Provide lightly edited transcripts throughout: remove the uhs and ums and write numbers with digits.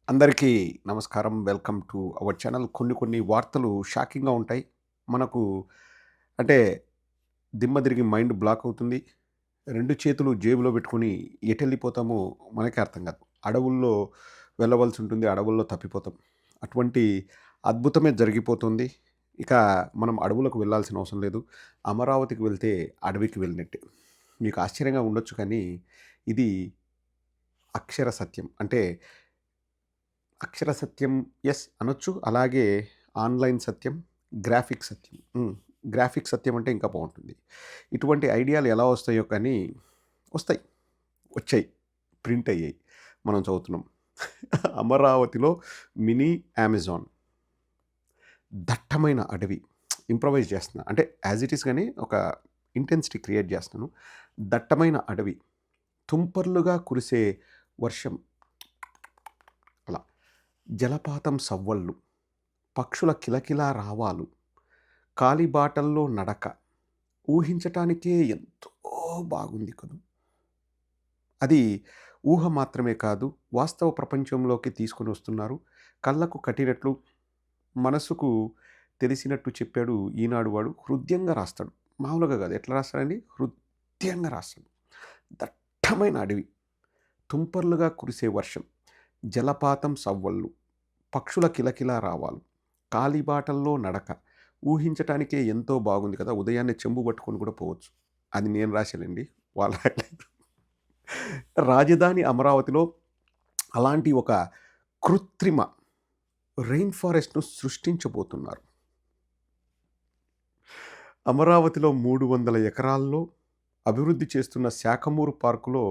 అందరికీ నమస్కారం. Welcome to our channel. కొన్ని వార్తలు షాకింగ్‌గా ఉంటాయి. మనకు అంటే దిమ్మ తిరిగి మైండ్ బ్లాక్ అవుతుంది. 2 చేతులు జేబులో పెట్టుకొని ఎటెళ్ళిపోతామో మనకే అర్థం కాదు. అడవుల్లో వెళ్ళవలసి ఉంటుంది. అడవుల్లో తప్పిపోతాం. అటువంటి అద్భుతమే జరిగిపోతుంది. ఇక మనం అడవులకు వెళ్ళాల్సిన అవసరం లేదు. అమరావతికి వెళ్తే అడవికి వెళ్ళినట్టే. మీకు ఆశ్చర్యంగా ఉండొచ్చు కానీ ఇది అక్షర సత్యం. అంటే అక్షర సత్యం యెస్ అనొచ్చు. అలాగే ఆన్‌లైన్ సత్యం, గ్రాఫిక్ సత్యం. గ్రాఫిక్ సత్యం అంటే ఇంకా బావుంటుంది. ఇటువంటి ఐడియాలు ఎలా వస్తాయో కానీ వస్తాయి. వచ్చాయి. ప్రింట్ అయ్యాయి. మనం చదువుతున్నాం. అమరావతిలో మినీ అమెజాన్. దట్టమైన అడవి. ఇంప్రొవైజ్ చేస్తున్నా. అంటే యాజ్ ఇట్ ఈస్ గాని ఒక ఇంటెన్సిటీ క్రియేట్ చేస్తున్నాను. దట్టమైన అడవి. తుంపర్లుగా కురిసే వర్షం. అలా. జలపాతం సవ్వళ్ళు. పక్షుల కిలకిలా రావాలు. కాలిబాటల్లో నడక. ఊహించటానికే ఎంతో బాగుంది కదూ! అది ఊహ మాత్రమే కాదు, వాస్తవ ప్రపంచంలోకి తీసుకొనొస్తున్నారు. కళ్ళకు కట్టినట్లు, మనసుకు తెలిసినట్టు చెప్పాడు ఈనాడు వాడు. హృద్యంగా రాస్తాడు. మామూలుగా కాదు. ఎట్లా రాస్తాడండి? హృద్యంగా రాస్తాడు. దట్టమైన అడవి. తుంపర్లుగా కురిసే వర్షం. జలపాతం సవ్వళ్ళు. పక్షుల కిలకిలా రావాలు. కాలిబాటల్లో నడక. ఊహించటానికే ఎంతో బాగుంది కదా! ఉదయాన్నే చెంబు పట్టుకొని కూడా పోవచ్చు. అది నేను రాశానండి. వాళ్ళు రాయలేదు. రాజధాని అమరావతిలో అలాంటి ఒక కృత్రిమ రెయిన్ ఫారెస్ట్‌ను సృష్టించబోతున్నారు. అమరావతిలో 300 ఎకరాల్లో అభివృద్ధి చేస్తున్న శాఖమూరు పార్కులో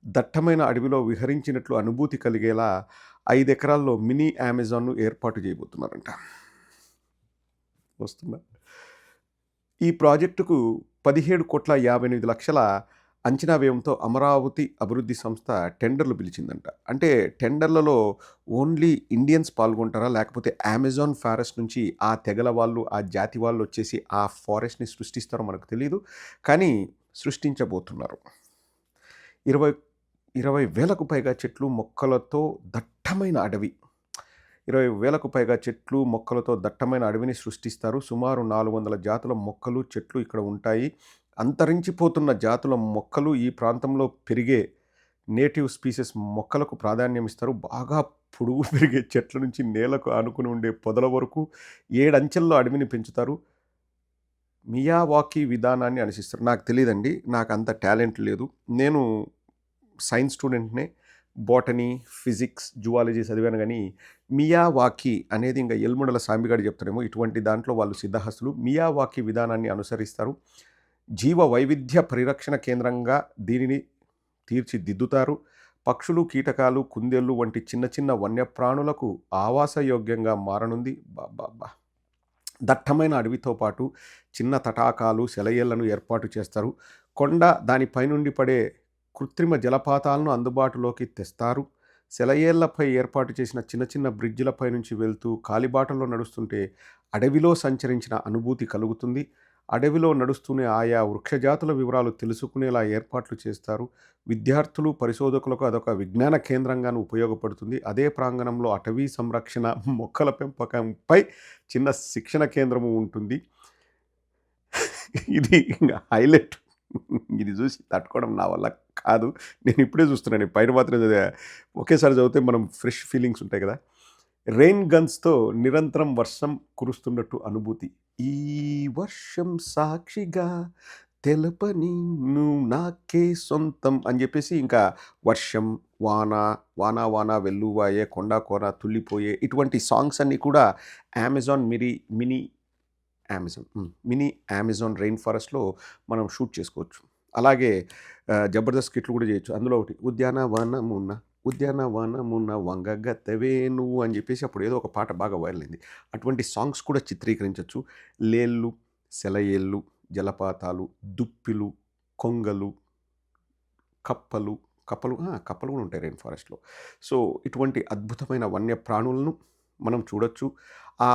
దట్టమైన అడవిలో విహరించినట్లు అనుభూతి కలిగేలా 5 ఎకరాల్లో మినీ అమెజాన్‌ను ఏర్పాటు చేయబోతున్నారంట. వస్తుందా? ఈ ప్రాజెక్టుకు 17,58,00,000 అంచనా వ్యయంతో అమరావతి అభివృద్ధి సంస్థ టెండర్లు పిలిచిందంట. అంటే టెండర్లలో ఓన్లీ ఇండియన్స్ పాల్గొంటారా? లేకపోతే అమెజాన్ ఫారెస్ట్ నుంచి ఆ తెగల వాళ్ళు, ఆ జాతి వాళ్ళు వచ్చేసి ఆ ఫారెస్ట్‌ని సృష్టిస్తారో మనకు తెలీదు. కానీ సృష్టించబోతున్నారు. 20 20,000కు పైగా చెట్లు, మొక్కలతో దట్టమైన అడవి. 20,000కు పైగా చెట్లు, మొక్కలతో దట్టమైన అడవిని సృష్టిస్తారు. సుమారు 400 జాతుల మొక్కలు, చెట్లు ఇక్కడ ఉంటాయి. అంతరించిపోతున్న జాతుల మొక్కలు, ఈ ప్రాంతంలో పెరిగే నేటివ్ స్పీసెస్ మొక్కలకు ప్రాధాన్యం ఇస్తారు. బాగా పొడుగు పెరిగే చెట్ల నుంచి నేలకు ఆనుకుని ఉండే పొదల వరకు 7 అంచెల్లో అడవిని పెంచుతారు. మియావాకీ విధానాన్ని అనుసరిస్తారు. నాకు తెలీదండి. నాకంత టాలెంట్ లేదు. నేను సైన్స్ స్టూడెంట్‌నే. బోటనీ, ఫిజిక్స్, జువాలజీ చదివాను గానీ, మియావాకీ అనేది ఇంక ఎల్ముడల సాంబిగాడు చెప్తాడేమో. ఇటువంటి దాంట్లో వాళ్ళు సిద్ధహస్తులు. మియావాకీ విధానాన్ని అనుసరిస్తారు. జీవ వైవిధ్య పరిరక్షణ కేంద్రంగా దీనిని తీర్చిదిద్దుతారు. పక్షులు, కీటకాలు, కుందేళ్ళు వంటి చిన్న చిన్న వన్యప్రాణులకు ఆవాసయోగ్యంగా మారనుంది. అబ్బబ్బబ్బా! దట్టమైన అడవితో పాటు చిన్న తటాకాలు, సెలయేళ్లను ఏర్పాటు చేస్తారు. కొండ, దాని పైనుండి పడే కృత్రిమ జలపాతాలను అందుబాటులోకి తెస్తారు. సెలయేళ్లపై ఏర్పాటు చేసిన చిన్న చిన్న బ్రిడ్జిలపై నుంచి వెళ్తూ కాలిబాటలో నడుస్తుంటే అడవిలో సంచరించిన అనుభూతి కలుగుతుంది. అడవిలో నడుస్తూనే ఆయా వృక్షజాతుల వివరాలు తెలుసుకునేలా ఏర్పాట్లు చేస్తారు. విద్యార్థులు, పరిశోధకులకు అదొక విజ్ఞాన కేంద్రంగాను ఉపయోగపడుతుంది. అదే ప్రాంగణంలో అటవీ సంరక్షణ, మొక్కల పెంపకంపై చిన్న శిక్షణ కేంద్రము ఉంటుంది. ఇది ఇంగ హైలైట్. ఇది చూసి తట్టుకోవడం నా వల్ల కాదు. నేను ఇప్పుడే చూస్తున్నాను. నేను పైన మాత్రం చదివా. ఒకేసారి చదివితే మనం ఫ్రెష్ ఫీలింగ్స్ ఉంటాయి కదా! రెయిన్ గన్స్‌తో నిరంతరం వర్షం కురుస్తున్నట్టు అనుభూతి. ఈ వర్షం సాక్షిగా తెలపని నువ్వు నాకే సొంతం అని చెప్పేసి ఇంకా వర్షం, వాన, వాన వాన వెల్లువాయే, కొండ కోన తుల్లిపోయే ఇటువంటి సాంగ్స్ అన్నీ కూడా Amazon mini mini Amazon rain ఫారెస్ట్‌లో మనం షూట్ చేసుకోవచ్చు. అలాగే జబర్దస్త్ స్కిట్‌లు కూడా చేయొచ్చు. అందులో ఒకటి ఉద్యానవనమున వంగగత్తెవే నువ్వు అని చెప్పేసి అప్పుడు ఏదో ఒక పాట బాగా వైరల్ అయింది. అటువంటి సాంగ్స్ కూడా చిత్రీకరించొచ్చు. లేళ్ళు, సెలయేళ్ళు, జలపాతాలు, దుప్పిలు, కొంగలు, కప్పలు, కప్పలు కూడా ఉంటాయి రెయిన్ ఫారెస్ట్‌లో. సో, ఇటువంటి అద్భుతమైన వన్యప్రాణులను మనం చూడొచ్చు. ఆ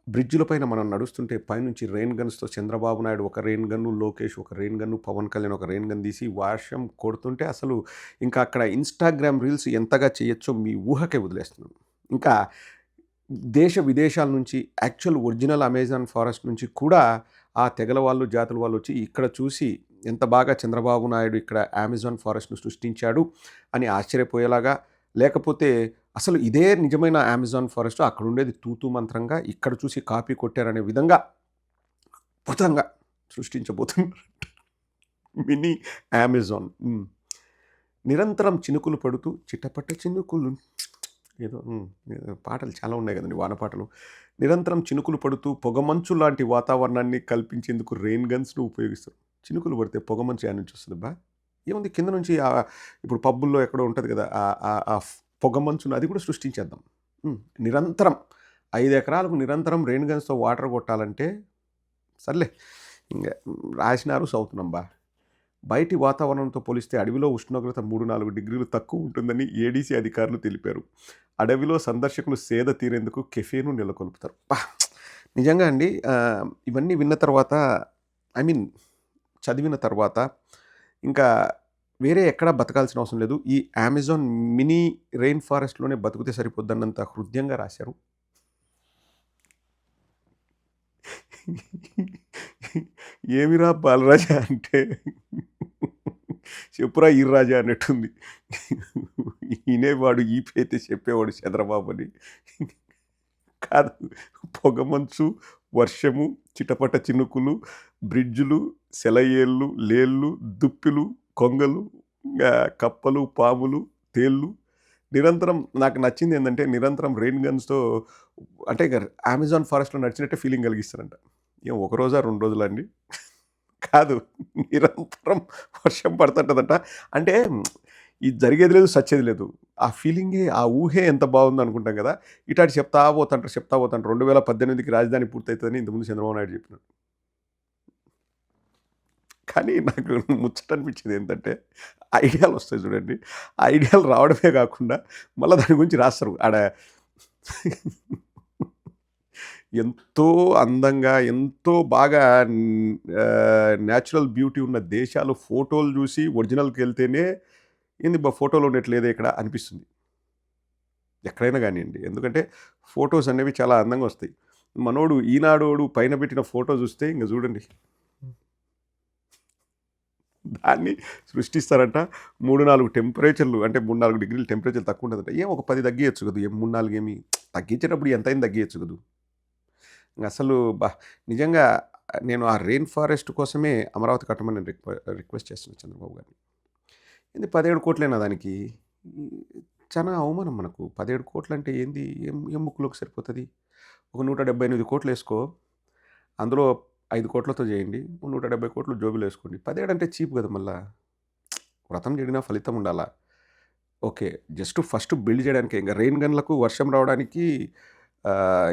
బ్రిడ్జ్‌ల పైన మనం నడుస్తుంటే పైనుంచి రెయిన్ గన్స్‌తో చంద్రబాబు నాయుడు ఒక రెయిన్ గన్ను, లోకేష్ ఒక రెయిన్ గన్ను, పవన్ కళ్యాణ్ ఒక రెయిన్ గన్ తీసి వర్షం కొడుతుంటే అసలు ఇంకా అక్కడ ఇన్‌స్టాగ్రామ్ రీల్స్ ఎంతగా చేయొచ్చో మీ ఊహకే వదిలేస్తున్నాను. ఇంకా దేశ విదేశాల నుంచి యాక్చువల్ ఒరిజినల్ అమెజాన్ ఫారెస్ట్ నుంచి కూడా ఆ తెగల వాళ్ళు, జాతుల వాళ్ళు వచ్చి ఇక్కడ చూసి ఎంత బాగా చంద్రబాబు నాయుడు ఇక్కడ అమెజాన్ ఫారెస్ట్‌ను సృష్టించాడు అని ఆశ్చర్యపోయేలాగా, లేకపోతే అసలు ఇదే నిజమైన అమెజాన్ ఫారెస్ట్ అక్కడ ఉండేది తూతూ మంత్రంగా ఇక్కడ చూసి కాపీ కొట్టారనే విధంగా అద్భుతంగా సృష్టించబోతున్నారు మినీ అమెజాన్. నిరంతరం చినుకులు పడుతూ చిటపట చినుకులు ఏదో పాటలు చాలా ఉన్నాయి కదండి, వాన పాటలు. నిరంతరం చినుకులు పడుతూ పొగమంచు లాంటి వాతావరణాన్ని కల్పించేందుకు రెయిన్ గన్స్‌ను ఉపయోగిస్తారు. చినుకులు పడితే పొగమంచు యాడ నుంచి వస్తదబ్బా? ఏముంది కింద నుంచి ఇప్పుడు పబ్బుల్లో ఎక్కడో ఉంటది కదా! ఆ పొగమంచును అది కూడా సృష్టించేద్దాం. నిరంతరం 5 ఎకరాలకు నిరంతరం రెయిన్ గన్స్‌తో వాటర్ కొట్టాలంటే సర్లే ఇంగ రాసినారు చదువుతున్నాం బా. బయటి వాతావరణంతో పోలిస్తే అడవిలో ఉష్ణోగ్రత 3-4 డిగ్రీలు తక్కువ ఉంటుందని ఏడీసీ అధికారులు తెలిపారు. అడవిలో సందర్శకులు సేద తీరేందుకు కెఫేను నెలకొల్పుతారు. నిజంగా అండి, ఇవన్నీ విన్న తర్వాత ఐ మీన్ చదివిన తర్వాత ఇంకా వేరే ఎక్కడా బతకాల్సిన అవసరం లేదు. ఈ అమెజాన్ మినీ రెయిన్ ఫారెస్ట్‌లోనే బతికితే సరిపోద్దన్నంత హృద్యంగా రాశారు. ఏమిరా బాలరాజా అంటే చెప్పురా ఈర్రాజా అన్నట్టుంది. ఈనేవాడు ఈపైతే చెప్పేవాడు చంద్రబాబు అని. కాదు, పొగమంచు, వర్షము, చిటపట చినుకులు, బ్రిడ్జులు, సెలయేళ్ళు, లేళ్ళు, దుప్పిలు, కొంగలు, కప్పలు, పాములు, తేళ్ళు నిరంతరం. నాకు నచ్చింది ఏంటంటే నిరంతరం రెయిన్ గన్స్‌తో అంటే ఇక అమెజాన్ ఫారెస్ట్‌లో నడిచినట్టే ఫీలింగ్ కలిగిస్తారంట. ఏం ఒక రోజా 2 రోజులా అండి? కాదు, నిరంతరం వర్షం పడుతుంటదంట. అంటే ఇది జరిగేది లేదు, సచ్చేది లేదు. ఆ ఫీలింగే, ఆ ఊహే ఎంత బాగుందో అనుకుంటాం కదా! ఇటాటి చెప్తా పోతుంటారు, 2018కి రాజధాని పూర్తయితదని ఇంతకుముందు చంద్రబాబు నాయుడు చెప్పినాడు. కానీ నాకు ముచ్చట అనిపించేది ఏంటంటే ఐడియాలు వస్తాయి చూడండి. ఆ ఐడియాలు రావడమే కాకుండా మళ్ళీ దాని గురించి రాస్తారు. ఎంతో అందంగా, ఎంతో బాగా న్యాచురల్ బ్యూటీ ఉన్న దేశాలు ఫోటోలు చూసి ఒరిజినల్‌కెళ్తేనే ఏంది ఫోటోలో ఉన్నట్లేదే ఇక్కడ అనిపిస్తుంది. ఎక్కడైనా గానియండి. ఎందుకంటే ఫోటోస్ అనేవి చాలా అందంగా వస్తాయి. మనోడు ఈనాడోడు పైన పెట్టిన ఫోటో చూస్తే ఇంక చూడండి. దాన్ని సృష్టిస్తారంట. 3, 4 టెంపరేచర్‌లు అంటే 3, 4 డిగ్రీలు టెంపరేచర్ తక్కువ ఉంటదంట. ఏం ఒక 10 తగ్గియచ్చు కదూ. ఏం 3, 4 ఏమి తగ్గించేటప్పుడు ఎంతైనా తగ్గియచ్చు కదూ. అసలు నిజంగా నేను ఆ రెయిన్ ఫారెస్ట్ కోసమే అమరావతి కట్టమని నేను రిక్వెస్ట్ చేస్తున్నా చంద్రబాబు గారిని. ఏంది 17 కోట్లేనా దానికి? చాలా అవమానం మనకు. 17 కోట్లంటే ఏంది? ఏం ముక్కులోకి సరిపోతది? ఒక 178 కోట్లేసుకో. అందులో 5 కోట్లతో చేయండి. 170 కోట్లు జోబులో వేసుకోండి. 17 అంటే చీప్ కదా మళ్ళా. వ్రతం చెడినా ఫలితం ఉండాలా? ఓకే. జస్ట్ ఫస్ట్ బిల్డ్ చేయడానికే. ఇంక రెయిన్ గన్‌లకు వర్షం రావడానికి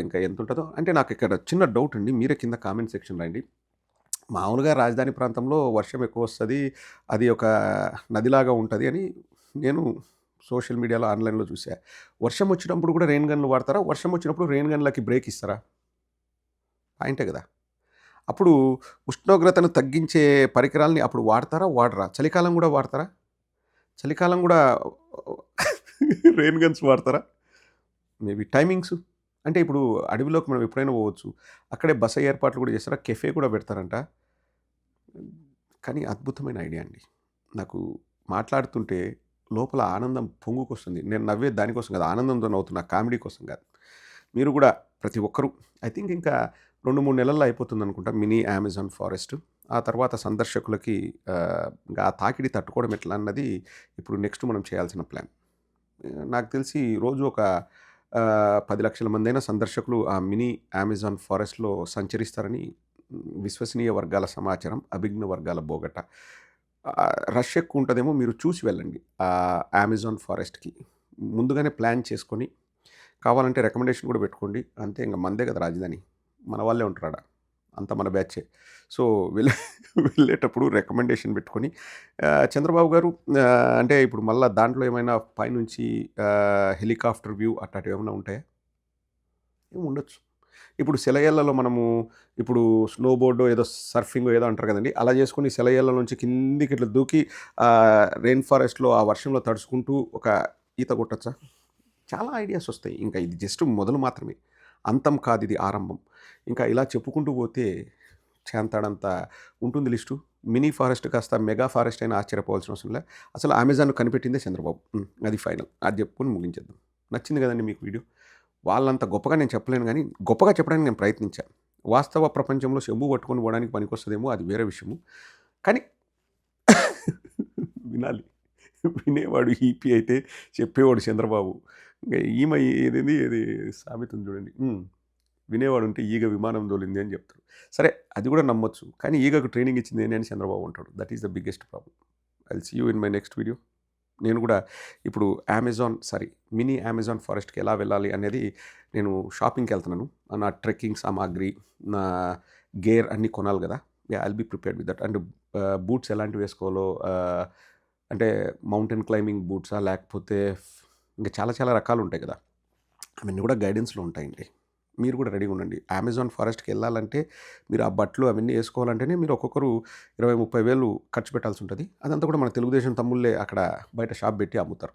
ఇంకా ఎంతుంటదో అంటే నాకు ఇక్కడ చిన్న డౌట్ అండి. మీరే కింద కామెంట్ సెక్షన్‌లో రాయండి. మామూలుగా రాజధాని ప్రాంతంలో వర్షం ఎక్కువొస్తది. అది ఒక నదిలాగా ఉంటది అని నేను సోషల్ మీడియాలో, ఆన్‌లైన్‌లో చూసా. వర్షం వచ్చినప్పుడు కూడా రెయిన్ గన్‌లు వాడతారా? వర్షం వచ్చినప్పుడు రెయిన్ గన్‌లకి బ్రేక్ ఇస్తారా? పాయింటే కదా! అప్పుడు ఉష్ణోగ్రతను తగ్గించే పరికరాల్ని అప్పుడు వాడతారా? వాడరా? చలికాలం కూడా వాడతారా? చలికాలం కూడా రెయిన్ గన్స్ వాడతారా? మేబీ టైమింగ్స్ అంటే ఇప్పుడు అడవిలోకి మనం ఎప్పుడైనా పోవచ్చు. అక్కడే బస ఏర్పాట్లు కూడా చేస్తారా? కెఫే కూడా పెడతారంట. కానీ అద్భుతమైన ఐడియా అండి. నాకు మాట్లాడుతుంటే లోపల ఆనందం పొంగుకొస్తుంది. నేను నవ్వేది దానికోసం కాదు, ఆనందంతో నవ్వుతున్నా, కామెడీ కోసం కాదు. మీరు కూడా ప్రతి ఒక్కరూ ఐ థింక్ ఇంకా 2, 3 నెలల్లో అయిపోతుందనుకుంటా మినీ అమెజాన్ ఫారెస్ట్. ఆ తర్వాత సందర్శకులకి ఇంకా ఆ తాకిడి తట్టుకోవడం ఎట్లా అన్నది ఇప్పుడు నెక్స్ట్ మనం చేయాల్సిన ప్లాన్. నాకు తెలిసి రోజు ఒక 10 లక్షల మందైనా సందర్శకులు ఆ మినీ అమెజాన్ ఫారెస్ట్‌లో సంచరిస్తారని విశ్వసనీయ వర్గాల సమాచారం, అభిజ్ఞ వర్గాల బోగట. రష్ ఎక్కువ ఉంటదేమో, మీరు చూసి వెళ్ళండి అమెజాన్ ఫారెస్ట్‌కి. ముందుగానే ప్లాన్ చేసుకొని, కావాలంటే రికమెండేషన్ కూడా పెట్టుకోండి. అంతే, ఇంక మనదే కదా రాజధాని. మన వాళ్ళే ఉంటారాడ. అంతా మన బ్యాచే. సో, వెళ్ళేటప్పుడు రికమెండేషన్ పెట్టుకొని చంద్రబాబు గారు అంటే ఇప్పుడు మళ్ళా దాంట్లో ఏమైనా పైనుంచి హెలికాప్టర్ వ్యూ అట్లాంటివి ఏమైనా ఉంటాయా? ఏమి ఉండొచ్చు. ఇప్పుడు సెలయేళ్లలో మనము ఇప్పుడు స్నో బోర్డో ఏదో సర్ఫింగో ఏదో అంటారు కదండీ! అలా చేసుకొని సెలయేళ్ల నుంచి కిందికి ఇట్లా దూకి రెయిన్ ఫారెస్ట్‌లో ఆ వర్షంలో తడుచుకుంటూ ఒక ఈత కొట్టొచ్చా? చాలా ఐడియాస్ వస్తాయి. ఇంకా ఇది జస్ట్ మొదలు మాత్రమే. అంతం కాదిది ఆరంభం. ఇంకా ఇలా చెప్పుకుంటూ పోతే చేంతాడంత ఉంటుంది లిస్టు. మినీ ఫారెస్ట్ కాస్త మెగా ఫారెస్ట్ అయినా ఆశ్చర్యపోవాల్సిన అవసరం లే. అసలు అమెజాన్ కనిపెట్టిందే చంద్రబాబు. అది ఫైనల్. అది చెప్పుకొని ముగించేద్దాం. నచ్చింది కదండీ మీకు వీడియో. వాళ్ళంత గొప్పగా నేను చెప్పలేను గానీ, గొప్పగా చెప్పడానికి నేను ప్రయత్నించా. వాస్తవ ప్రపంచంలో చెంబు పట్టుకొని పోవడానికి పనికొస్తదేమో అది వేరే విషయము. కానీ వినాలి. వినేవాడు ఈపీ అయితే చెప్పేవాడు చంద్రబాబు. ఇంక ఈమె ఏదేంది ఇది సామెత ఉంది చూడండి. వినేవాడుంటే ఈగ విమానం తోలింది అని చెప్తాడు. సరే అది కూడా నమ్మొచ్చు. కానీ ఈగకు ట్రైనింగ్ ఇచ్చింది నేనే అని చంద్రబాబు అంటాడు. That is the biggest problem. I will see you in my next video. నేను కూడా ఇప్పుడు మినీ అమెజాన్ ఫారెస్ట్‌కి ఎలా వెళ్ళాలి అనేది నేను షాపింగ్‌కి వెళ్తున్నాను. నా ట్రెక్కింగ్ సామాగ్రి, నా గేర్ అన్నీ కొనాలి కదా! I will be prepared with that. And boots ఎలాంటివి వేసుకోవాలో అంటే మౌంటైన్ క్లైంబింగ్ బూట్సా? లేకపోతే ఇంకా చాలా చాలా రకాలు ఉంటాయి కదా! అవన్నీ కూడా గైడెన్స్‌లో ఉంటాయండి. మీరు కూడా రెడీగా ఉండండి. అమెజాన్ ఫారెస్ట్‌కి వెళ్ళాలంటే మీరు ఆ బట్టలు అవన్నీ వేసుకోవాలంటేనే మీరు ఒక్కొక్కరు 20,000, 30,000 ఖర్చు పెట్టాల్సి ఉంటది. అదంతా కూడా మన తెలుగుదేశం తమ్ముళ్ళే అక్కడ బయట షాప్ పెట్టి అమ్ముతారు.